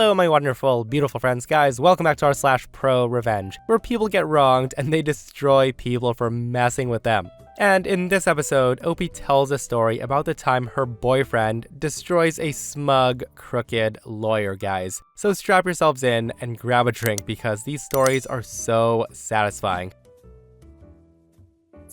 Hello my wonderful, beautiful friends, guys. Welcome back to our /ProRevenge, where people get wronged and they destroy people for messing with them. And in this episode, Opie tells a story about the time her boyfriend destroys a smug, crooked lawyer, guys. So strap yourselves in and grab a drink because these stories are so satisfying.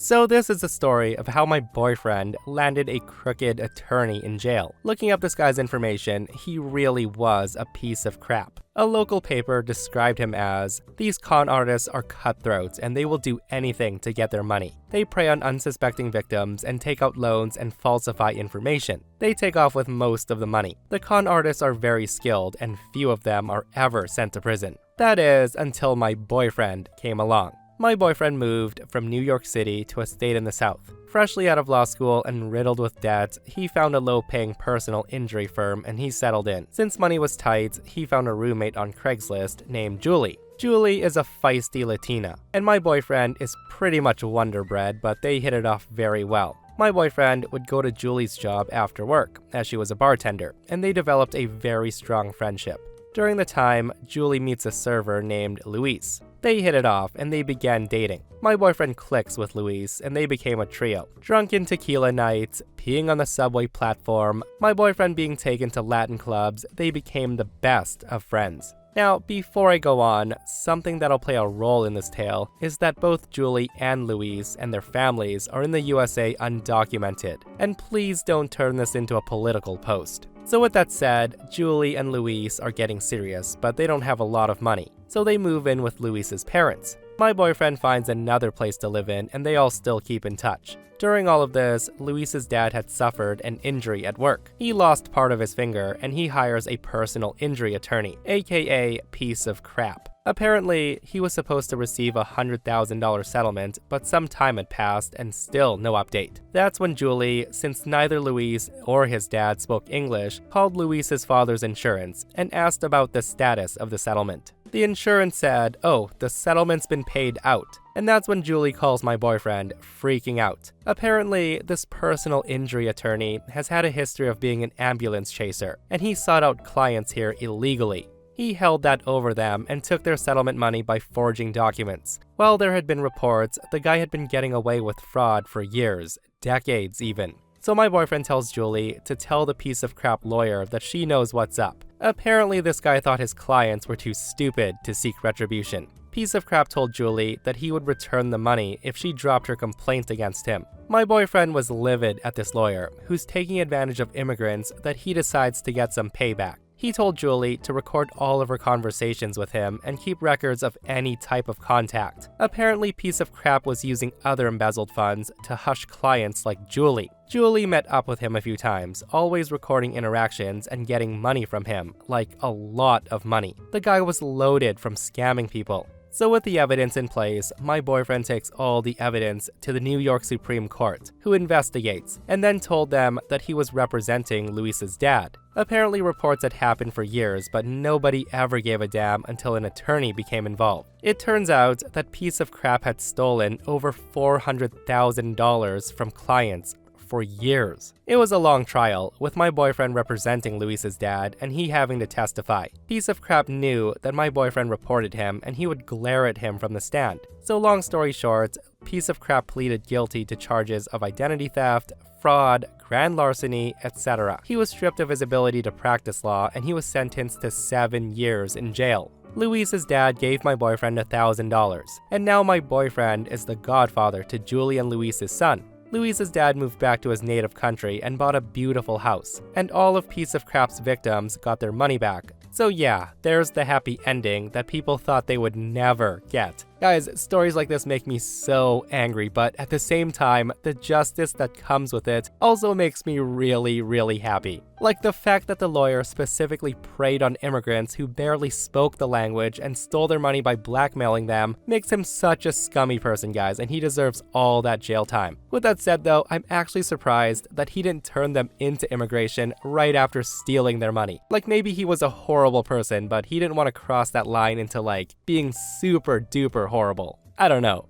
So this is the story of how my boyfriend landed a crooked attorney in jail. Looking up this guy's information, he really was a piece of crap. A local paper described him as, "These con artists are cutthroats and they will do anything to get their money. They prey on unsuspecting victims and take out loans and falsify information. They take off with most of the money. The con artists are very skilled and few of them are ever sent to prison." That is, until my boyfriend came along. My boyfriend moved from New York City to a state in the South. Freshly out of law school and riddled with debt, he found a low-paying personal injury firm and he settled in. Since money was tight, he found a roommate on Craigslist named Julie. Julie is a feisty Latina, and my boyfriend is pretty much Wonder Bread, but they hit it off very well. My boyfriend would go to Julie's job after work, as she was a bartender, and they developed a very strong friendship. During the time, Julie meets a server named Luis. They hit it off and they began dating. My boyfriend clicks with Luis and they became a trio. Drunken tequila nights, peeing on the subway platform, my boyfriend being taken to Latin clubs, they became the best of friends. Now, before I go on, something that'll play a role in this tale is that both Julie and Luis and their families are in the USA undocumented. And please don't turn this into a political post. So with that said, Julie and Luis are getting serious, but they don't have a lot of money. So they move in with Luis's parents. My boyfriend finds another place to live in and they all still keep in touch. During all of this, Luis's dad had suffered an injury at work. He lost part of his finger and he hires a personal injury attorney, aka piece of crap. Apparently, he was supposed to receive a $100,000 settlement, but some time had passed and still no update. That's when Julie, since neither Luis or his dad spoke English, called Luis's father's insurance and asked about the status of the settlement. The insurance said, "Oh, the settlement's been paid out." And that's when Julie calls my boyfriend, freaking out. Apparently, this personal injury attorney has had a history of being an ambulance chaser, and he sought out clients here illegally. He held that over them and took their settlement money by forging documents. While there had been reports, the guy had been getting away with fraud for years, decades even. So my boyfriend tells Julie to tell the piece of crap lawyer that she knows what's up. Apparently this guy thought his clients were too stupid to seek retribution. Piece of crap told Julie that he would return the money if she dropped her complaint against him. My boyfriend was livid at this lawyer, who's taking advantage of immigrants that he decides to get some payback. He told Julie to record all of her conversations with him and keep records of any type of contact. Apparently, piece of crap was using other embezzled funds to hush clients like Julie. Julie met up with him a few times, always recording interactions and getting money from him, like a lot of money. The guy was loaded from scamming people. So with the evidence in place, my boyfriend takes all the evidence to the New York Supreme Court, who investigates, and then told them that he was representing Luis's dad. Apparently reports had happened for years, but nobody ever gave a damn until an attorney became involved. It turns out that piece of crap had stolen over $400,000 from clients for years. It was a long trial, with my boyfriend representing Luis's dad and he having to testify. Piece of crap knew that my boyfriend reported him and he would glare at him from the stand. So long story short, piece of crap pleaded guilty to charges of identity theft, fraud, grand larceny, etc. He was stripped of his ability to practice law and he was sentenced to 7 years in jail. Luis's dad gave my boyfriend $1,000, and now my boyfriend is the godfather to Julie and Luis's son. Luis's dad moved back to his native country and bought a beautiful house, and all of piece of crap's victims got their money back. So yeah, there's the happy ending that people thought they would never get. Guys, stories like this make me so angry, but at the same time, the justice that comes with it also makes me really, really happy. Like the fact that the lawyer specifically preyed on immigrants who barely spoke the language and stole their money by blackmailing them makes him such a scummy person, guys, and he deserves all that jail time. With that said though, I'm actually surprised that he didn't turn them into immigration right after stealing their money. Like maybe he was a horrible person, but he didn't want to cross that line into like being super duper horrible. I don't know.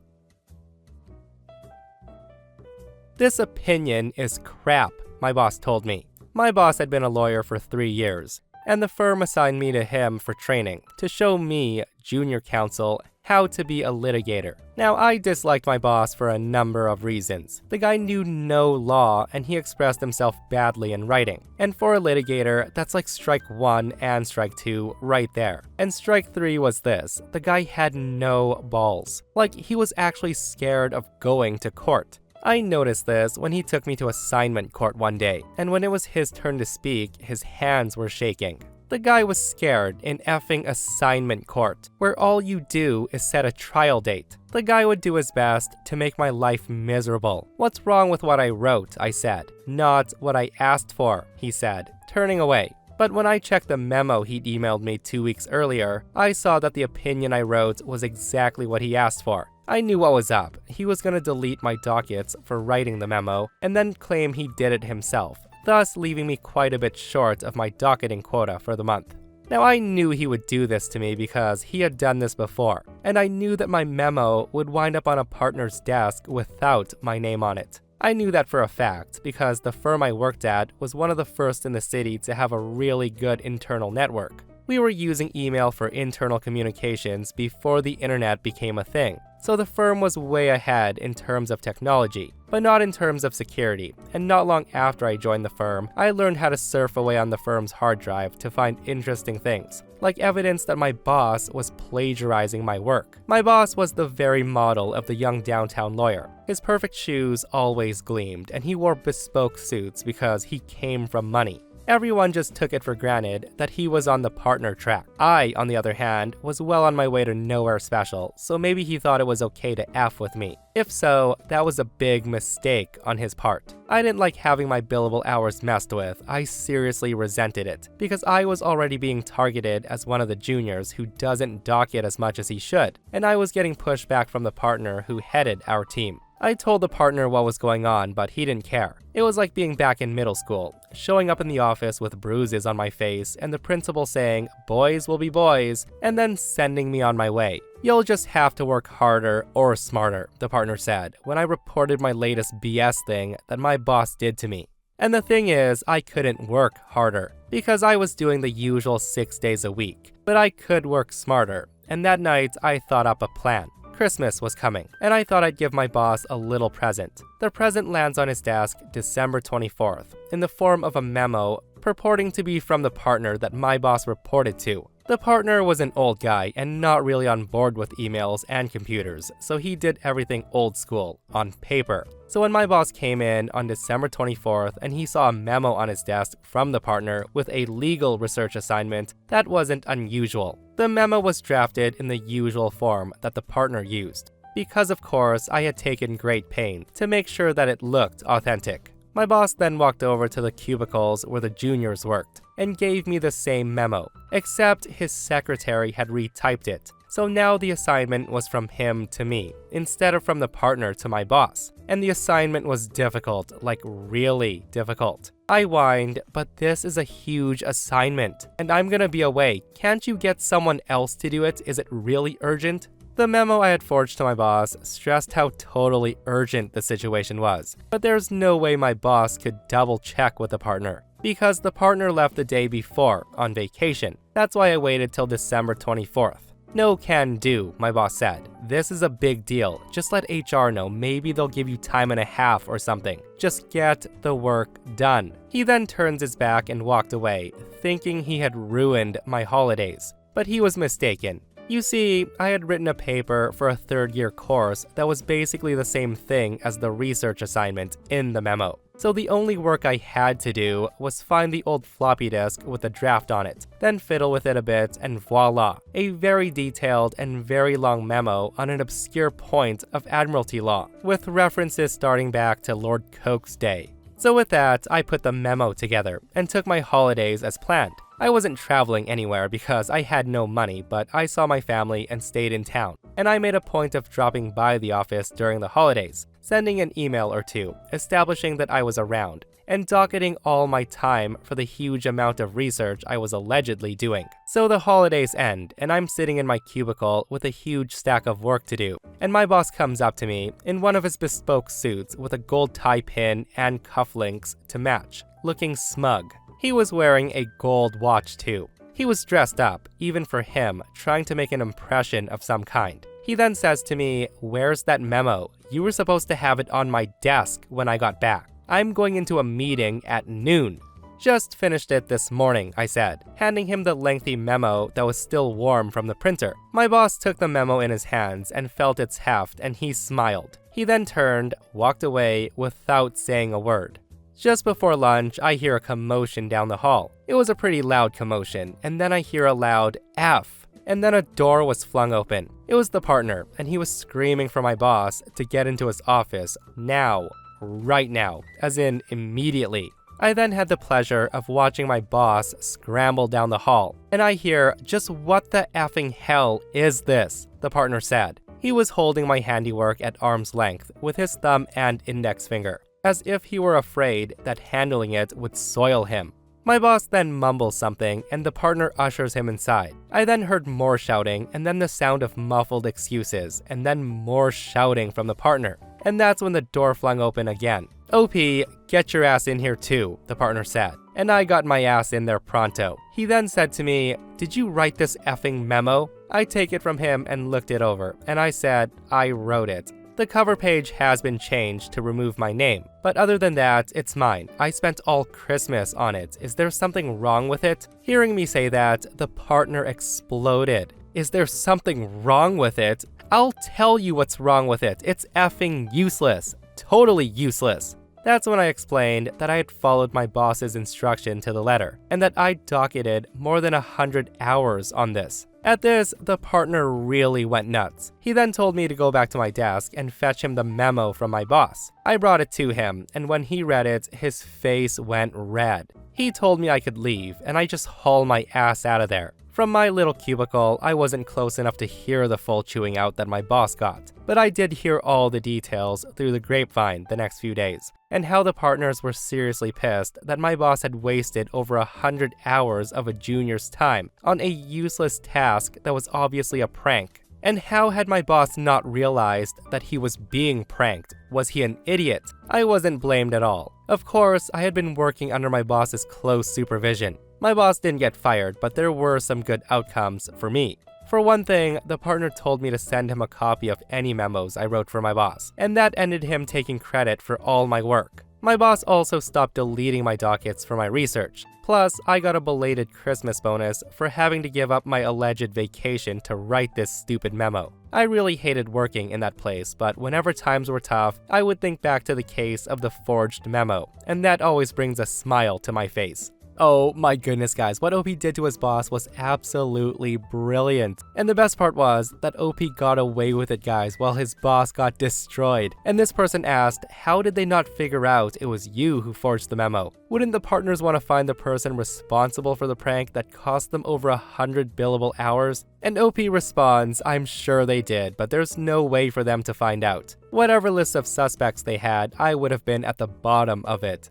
This opinion is crap, my boss told me. My boss had been a lawyer for 3 years, and the firm assigned me to him for training, to show me, junior counsel, how to be a litigator. Now, I disliked my boss for a number of reasons. The guy knew no law, and he expressed himself badly in writing. And for a litigator, that's like strike 1 and strike 2 right there. And strike 3 was this: the guy had no balls. Like, he was actually scared of going to court. I noticed this when he took me to assignment court one day, and when it was his turn to speak, his hands were shaking. The guy was scared in effing assignment court, where all you do is set a trial date. The guy would do his best to make my life miserable. "What's wrong with what I wrote?" I said. "Not what I asked for," he said, turning away. But when I checked the memo he'd emailed me 2 weeks earlier, I saw that the opinion I wrote was exactly what he asked for. I knew what was up. He was going to delete my dockets for writing the memo, and then claim he did it himself, thus leaving me quite a bit short of my docketing quota for the month. Now, I knew he would do this to me because he had done this before, and I knew that my memo would wind up on a partner's desk without my name on it. I knew that for a fact because the firm I worked at was one of the first in the city to have a really good internal network. We were using email for internal communications before the internet became a thing, so the firm was way ahead in terms of technology, but not in terms of security. And not long after I joined the firm, I learned how to surf away on the firm's hard drive to find interesting things, like evidence that my boss was plagiarizing my work. My boss was the very model of the young downtown lawyer. His perfect shoes always gleamed, and he wore bespoke suits because he came from money. Everyone just took it for granted that he was on the partner track. I, on the other hand, was well on my way to nowhere special, so maybe he thought it was okay to F with me. If so, that was a big mistake on his part. I didn't like having my billable hours messed with. I seriously resented it, because I was already being targeted as one of the juniors who doesn't docket as much as he should, and I was getting pushback from the partner who headed our team. I told the partner what was going on, but he didn't care. It was like being back in middle school, showing up in the office with bruises on my face and the principal saying, "Boys will be boys," and then sending me on my way. "You'll just have to work harder or smarter," the partner said when I reported my latest BS thing that my boss did to me. And the thing is, I couldn't work harder because I was doing the usual 6 days a week, but I could work smarter, and that night I thought up a plan. Christmas was coming, and I thought I'd give my boss a little present. The present lands on his desk December 24th, in the form of a memo purporting to be from the partner that my boss reported to. The partner was an old guy and not really on board with emails and computers, so he did everything old school, on paper. So when my boss came in on December 24th and he saw a memo on his desk from the partner with a legal research assignment, that wasn't unusual. The memo was drafted in the usual form that the partner used, because of course I had taken great pain to make sure that it looked authentic. My boss then walked over to the cubicles where the juniors worked and gave me the same memo, except his secretary had retyped it. So now the assignment was from him to me, instead of from the partner to my boss. And the assignment was difficult, like really difficult. I whined, "But this is a huge assignment, and I'm gonna be away. Can't you get someone else to do it? Is it really urgent?" The memo I had forged to my boss stressed how totally urgent the situation was, but there's no way my boss could double check with the partner, because the partner left the day before on vacation. That's why I waited till December 24th. "No can do," my boss said. "This is a big deal. Just let HR know. Maybe they'll give you time and a half or something. Just get the work done." He then turns his back and walked away, thinking he had ruined my holidays. But he was mistaken. You see, I had written a paper for a third-year course that was basically the same thing as the research assignment in the memo. So the only work I had to do was find the old floppy disk with the draft on it, then fiddle with it a bit, and voila, a very detailed and very long memo on an obscure point of Admiralty law, with references starting back to Lord Coke's day. So with that, I put the memo together and took my holidays as planned. I wasn't traveling anywhere because I had no money, but I saw my family and stayed in town. And I made a point of dropping by the office during the holidays, sending an email or two, establishing that I was around, and docketing all my time for the huge amount of research I was allegedly doing. So the holidays end, and I'm sitting in my cubicle with a huge stack of work to do, and my boss comes up to me in one of his bespoke suits with a gold tie pin and cufflinks to match, looking smug. He was wearing a gold watch too. He was dressed up, even for him, trying to make an impression of some kind. He then says to me, "Where's that memo? You were supposed to have it on my desk when I got back. I'm going into a meeting at noon." "Just finished it this morning," I said, handing him the lengthy memo that was still warm from the printer. My boss took the memo in his hands and felt its heft, and he smiled. He then turned, walked away without saying a word. Just before lunch, I hear a commotion down the hall. It was a pretty loud commotion, and then I hear a loud F, and then a door was flung open. It was the partner, and he was screaming for my boss to get into his office now, right now, as in immediately. I then had the pleasure of watching my boss scramble down the hall, and I hear, "Just what the effing hell is this?" the partner said. He was holding my handiwork at arm's length with his thumb and index finger, as if he were afraid that handling it would soil him. My boss then mumbles something, and the partner ushers him inside. I then heard more shouting, and then the sound of muffled excuses, and then more shouting from the partner. And that's when the door flung open again. "OP, get your ass in here too," the partner said. And I got my ass in there pronto. He then said to me, "Did you write this effing memo?" I take it from him and looked it over, and I said, "I wrote it. The cover page has been changed to remove my name, but other than that, it's mine. I spent all Christmas on it. Is there something wrong with it?" Hearing me say that, the partner exploded. "Is there something wrong with it? I'll tell you what's wrong with it. It's effing useless. Totally useless." That's when I explained that I had followed my boss's instruction to the letter, and that I docketed more than 100 hours on this. At this, the partner really went nuts. He then told me to go back to my desk and fetch him the memo from my boss. I brought it to him, and when he read it, his face went red. He told me I could leave, and I just haul my ass out of there. From my little cubicle, I wasn't close enough to hear the full chewing out that my boss got, but I did hear all the details through the grapevine the next few days, and how the partners were seriously pissed that my boss had wasted over 100 hours of a junior's time on a useless task that was obviously a prank. And how had my boss not realized that he was being pranked? Was he an idiot? I wasn't blamed at all. Of course, I had been working under my boss's close supervision. My boss didn't get fired, but there were some good outcomes for me. For one thing, the partner told me to send him a copy of any memos I wrote for my boss, and that ended him taking credit for all my work. My boss also stopped deleting my dockets for my research. Plus, I got a belated Christmas bonus for having to give up my alleged vacation to write this stupid memo. I really hated working in that place, but whenever times were tough, I would think back to the case of the forged memo, and that always brings a smile to my face. Oh my goodness, guys, what OP did to his boss was absolutely brilliant. And the best part was that OP got away with it, guys, while his boss got destroyed. And this person asked, how did they not figure out it was you who forged the memo? Wouldn't the partners want to find the person responsible for the prank that cost them over 100 billable hours? And OP responds, I'm sure they did, but there's no way for them to find out. Whatever list of suspects they had, I would have been at the bottom of it.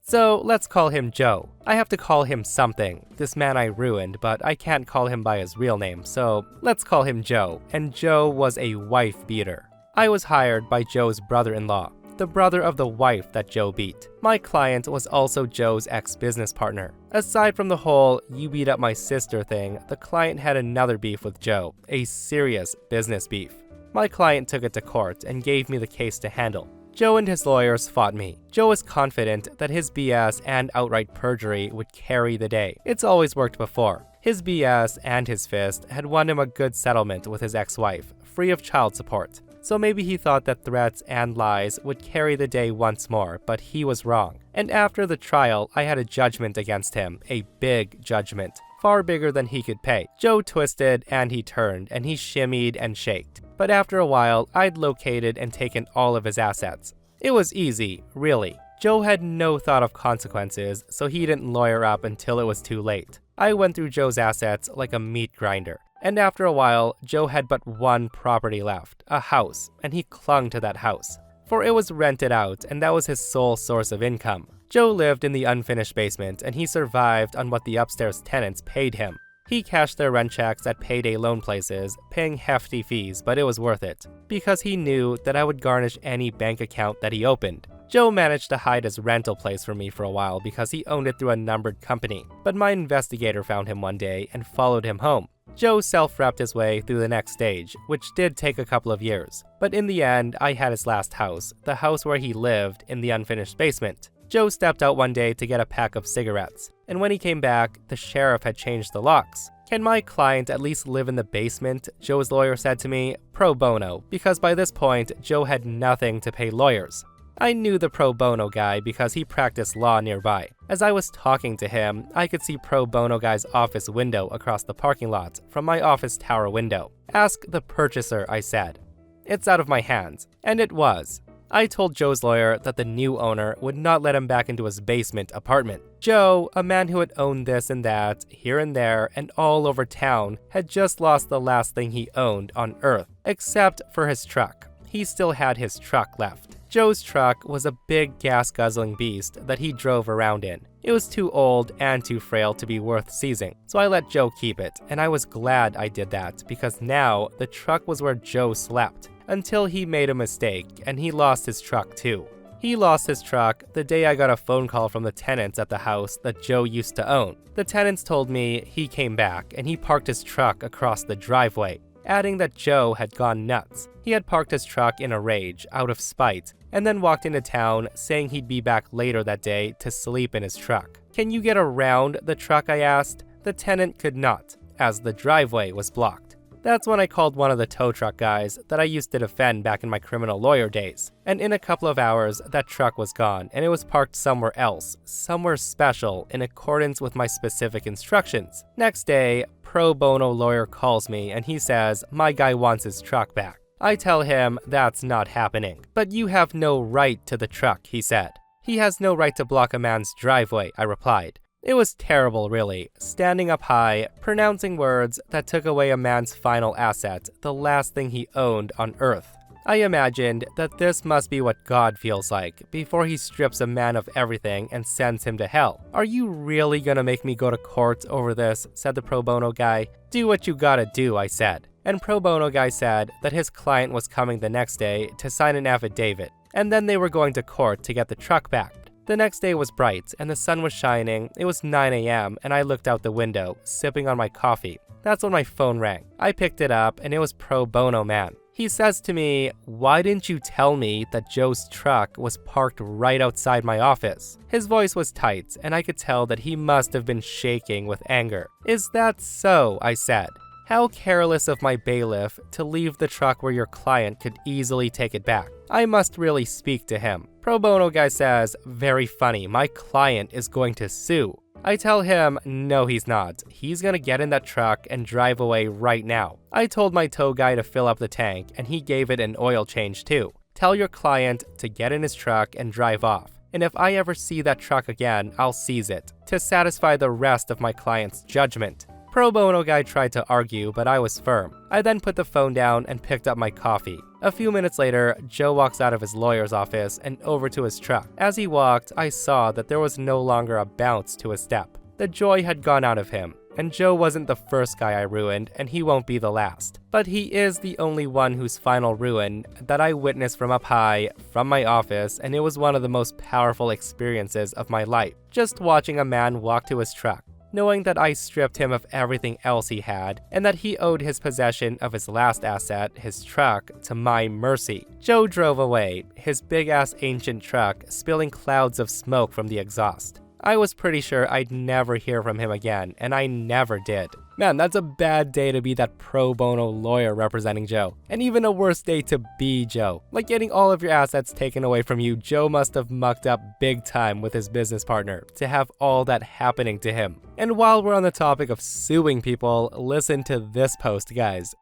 So let's call him Joe. I have to call him something. This man I ruined, but I can't call him by his real name, so let's call him Joe. And Joe was a wife beater. I was hired by Joe's brother-in-law, the brother of the wife that Joe beat. My client was also Joe's ex-business partner. Aside from the whole "you beat up my sister" thing, the client had another beef with Joe, a serious business beef. My client took it to court and gave me the case to handle. Joe and his lawyers fought me. Joe was confident that his BS and outright perjury would carry the day. It's always worked before. His BS and his fist had won him a good settlement with his ex-wife, free of child support. So maybe he thought that threats and lies would carry the day once more, but he was wrong. And after the trial, I had a judgment against him, a big judgment, far bigger than he could pay. Joe twisted and he turned and he shimmied and shaked. But after a while, I'd located and taken all of his assets. It was easy, really. Joe had no thought of consequences, so he didn't lawyer up until it was too late. I went through Joe's assets like a meat grinder. And after a while, Joe had but one property left, a house, and he clung to that house. For it was rented out, and that was his sole source of income. Joe lived in the unfinished basement, and he survived on what the upstairs tenants paid him. He cashed their rent checks at payday loan places, paying hefty fees, but it was worth it, because he knew that I would garnish any bank account that he opened. Joe managed to hide his rental place from me for a while because he owned it through a numbered company, but my investigator found him one day and followed him home. Joe self-repped his way through the next stage, which did take a couple of years, but in the end, I had his last house, the house where he lived in the unfinished basement. Joe stepped out one day to get a pack of cigarettes, and when he came back, the sheriff had changed the locks. "Can my client at least live in the basement?" Joe's lawyer said to me, pro bono, because by this point, Joe had nothing to pay lawyers. I knew the pro bono guy because he practiced law nearby. As I was talking to him, I could see pro bono guy's office window across the parking lot from my office tower window. "Ask the purchaser," I said. "It's out of my hands." And it was. I told Joe's lawyer that the new owner would not let him back into his basement apartment. Joe, a man who had owned this and that, here and there, and all over town, had just lost the last thing he owned on Earth, except for his truck. He still had his truck left. Joe's truck was a big gas-guzzling beast that he drove around in. It was too old and too frail to be worth seizing, so I let Joe keep it, and I was glad I did that because now the truck was where Joe slept, until he made a mistake and he lost his truck too. He lost his truck the day I got a phone call from the tenants at the house that Joe used to own. The tenants told me he came back and he parked his truck across the driveway, adding that Joe had gone nuts. He had parked his truck in a rage, out of spite, and then walked into town saying he'd be back later that day to sleep in his truck. "Can you get around the truck?" I asked. The tenant could not, as the driveway was blocked. That's when I called one of the tow truck guys that I used to defend back in my criminal lawyer days. And in a couple of hours, that truck was gone and it was parked somewhere else, somewhere special, in accordance with my specific instructions. Next day, pro bono lawyer calls me and he says my guy wants his truck back. I tell him that's not happening. "But you have no right to the truck," he said. "He has no right to block a man's driveway," I replied. It was terrible, really, standing up high, pronouncing words that took away a man's final asset, the last thing he owned on Earth. I imagined that this must be what God feels like before he strips a man of everything and sends him to hell. "Are you really gonna make me go to court over this?" said the pro bono guy. "Do what you gotta do," I said. And pro bono guy said that his client was coming the next day to sign an affidavit, and then they were going to court to get the truck back. The next day was bright, and the sun was shining. It was 9 a.m., and I looked out the window, sipping on my coffee. That's when my phone rang. I picked it up, and it was pro bono man. He says to me, "Why didn't you tell me that Joe's truck was parked right outside my office?" His voice was tight, and I could tell that he must have been shaking with anger. "Is that so?" I said. "How careless of my bailiff to leave the truck where your client could easily take it back. I must really speak to him." Pro bono guy says, "Very funny, my client is going to sue." I tell him, no he's not. He's gonna get in that truck and drive away right now. I told my tow guy to fill up the tank and he gave it an oil change too. Tell your client to get in his truck and drive off. And if I ever see that truck again, I'll seize it, to satisfy the rest of my client's judgment. Pro bono guy tried to argue, but I was firm. I then put the phone down and picked up my coffee. A few minutes later, Joe walks out of his lawyer's office and over to his truck. As he walked, I saw that there was no longer a bounce to his step. The joy had gone out of him. And Joe wasn't the first guy I ruined, and he won't be the last. But he is the only one whose final ruin that I witnessed from up high, from my office, and it was one of the most powerful experiences of my life. Just watching a man walk to his truck, knowing that I stripped him of everything else he had, and that he owed his possession of his last asset, his truck, to my mercy. Joe drove away, his big-ass ancient truck spilling clouds of smoke from the exhaust. I was pretty sure I'd never hear from him again, and I never did. Man, that's a bad day to be that pro bono lawyer representing Joe. And even a worse day to be Joe. Like getting all of your assets taken away from you, Joe must have mucked up big time with his business partner to have all that happening to him. And while we're on the topic of suing people, listen to this post, guys.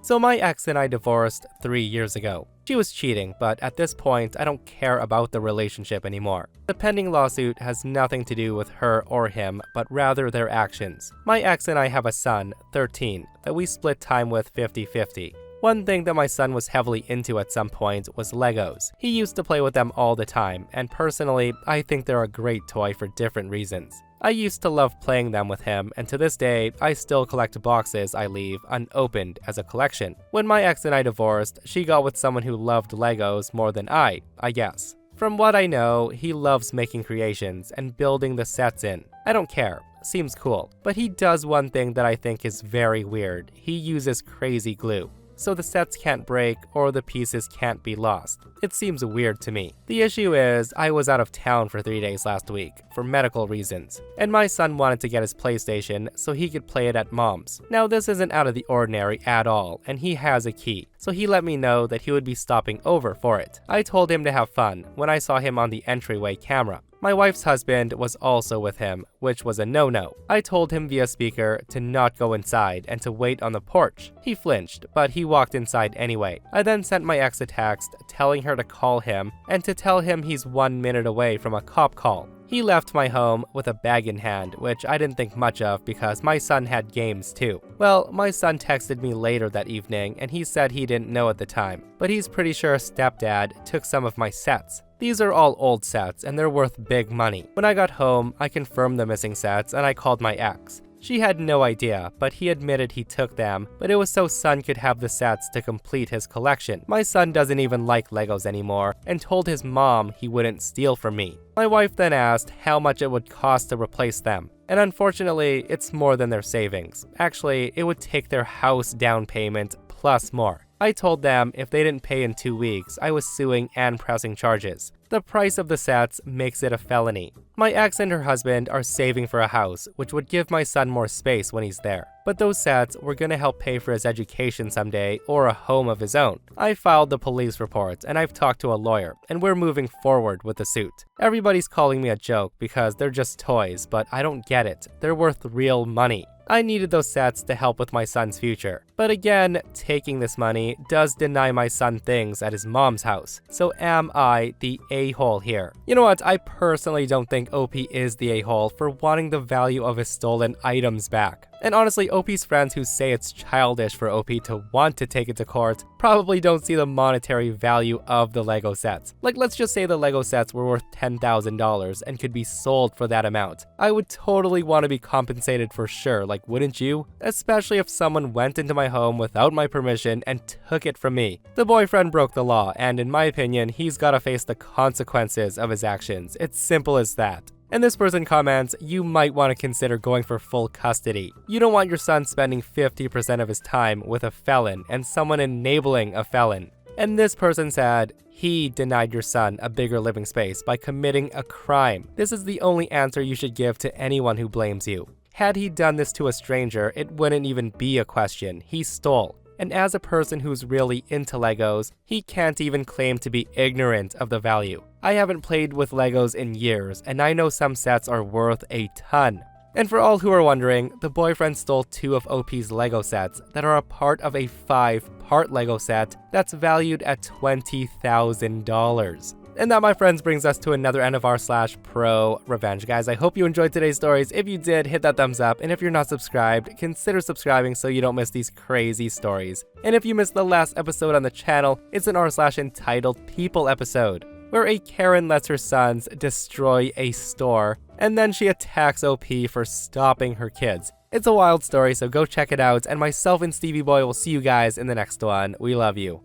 So my ex and I divorced 3 years ago. She was cheating, but at this point, I don't care about the relationship anymore. The pending lawsuit has nothing to do with her or him, but rather their actions. My ex and I have a son, 13, that we split time with 50-50. One thing that my son was heavily into at some point was Legos. He used to play with them all the time, and personally, I think they're a great toy for different reasons. I used to love playing them with him, and to this day, I still collect boxes I leave unopened as a collection. When my ex and I divorced, she got with someone who loved Legos more than I guess. From what I know, he loves making creations and building the sets in. I don't care. Seems cool. But he does one thing that I think is very weird. He uses crazy glue, so the sets can't break or the pieces can't be lost. It seems weird to me. The issue is, I was out of town for 3 days last week, for medical reasons, and my son wanted to get his PlayStation so he could play it at mom's. Now this isn't out of the ordinary at all, and he has a key, so he let me know that he would be stopping over for it. I told him to have fun when I saw him on the entryway camera. My wife's husband was also with him, which was a no-no. I told him via speaker to not go inside and to wait on the porch. He flinched, but he walked inside anyway. I then sent my ex a text telling her to call him and to tell him he's 1 minute away from a cop call. He left my home with a bag in hand, which I didn't think much of because my son had games too. Well, my son texted me later that evening and he said he didn't know at the time, but he's pretty sure stepdad took some of my sets. These are all old sets and they're worth big money. When I got home, I confirmed the missing sets and I called my ex. She had no idea, but he admitted he took them, but it was so son could have the sets to complete his collection. My son doesn't even like Legos anymore and told his mom he wouldn't steal from me. My wife then asked how much it would cost to replace them, and unfortunately, it's more than their savings. Actually, it would take their house down payment plus more. I told them if they didn't pay in 2 weeks, I was suing and pressing charges. The price of the sets makes it a felony. My ex and her husband are saving for a house, which would give my son more space when he's there. But those sets were gonna help pay for his education someday or a home of his own. I filed the police report and I've talked to a lawyer, and we're moving forward with the suit. Everybody's calling me a joke because they're just toys, but I don't get it. They're worth real money. I needed those sets to help with my son's future. But again, taking this money does deny my son things at his mom's house. So am I the a-hole here? You know what, I personally don't think OP is the a-hole for wanting the value of his stolen items back. And honestly, OP's friends who say it's childish for OP to want to take it to court probably don't see the monetary value of the Lego sets. Like, let's just say the Lego sets were worth $10,000 and could be sold for that amount. I would totally want to be compensated for sure, like wouldn't you? Especially if someone went into my home without my permission and took it from me. The boyfriend broke the law, and in my opinion, he's gotta face the consequences of his actions. It's simple as that. And this person comments, you might want to consider going for full custody. You don't want your son spending 50% of his time with a felon and someone enabling a felon. And this person said, he denied your son a bigger living space by committing a crime. This is the only answer you should give to anyone who blames you. Had he done this to a stranger, it wouldn't even be a question. He stole. And as a person who's really into Legos, he can't even claim to be ignorant of the value. I haven't played with Legos in years, and I know some sets are worth a ton. And for all who are wondering, the boyfriend stole 2 of OP's Lego sets that are a part of a 5-part Lego set that's valued at $20,000. And that, my friends, brings us to another end of r/ProRevenge. Guys, I hope you enjoyed today's stories. If you did, hit that thumbs up. And if you're not subscribed, consider subscribing so you don't miss these crazy stories. And if you missed the last episode on the channel, it's an r/entitled People episode, where a Karen lets her sons destroy a store, and then she attacks OP for stopping her kids. It's a wild story, so go check it out. And myself and Stevie Boy will see you guys in the next one. We love you.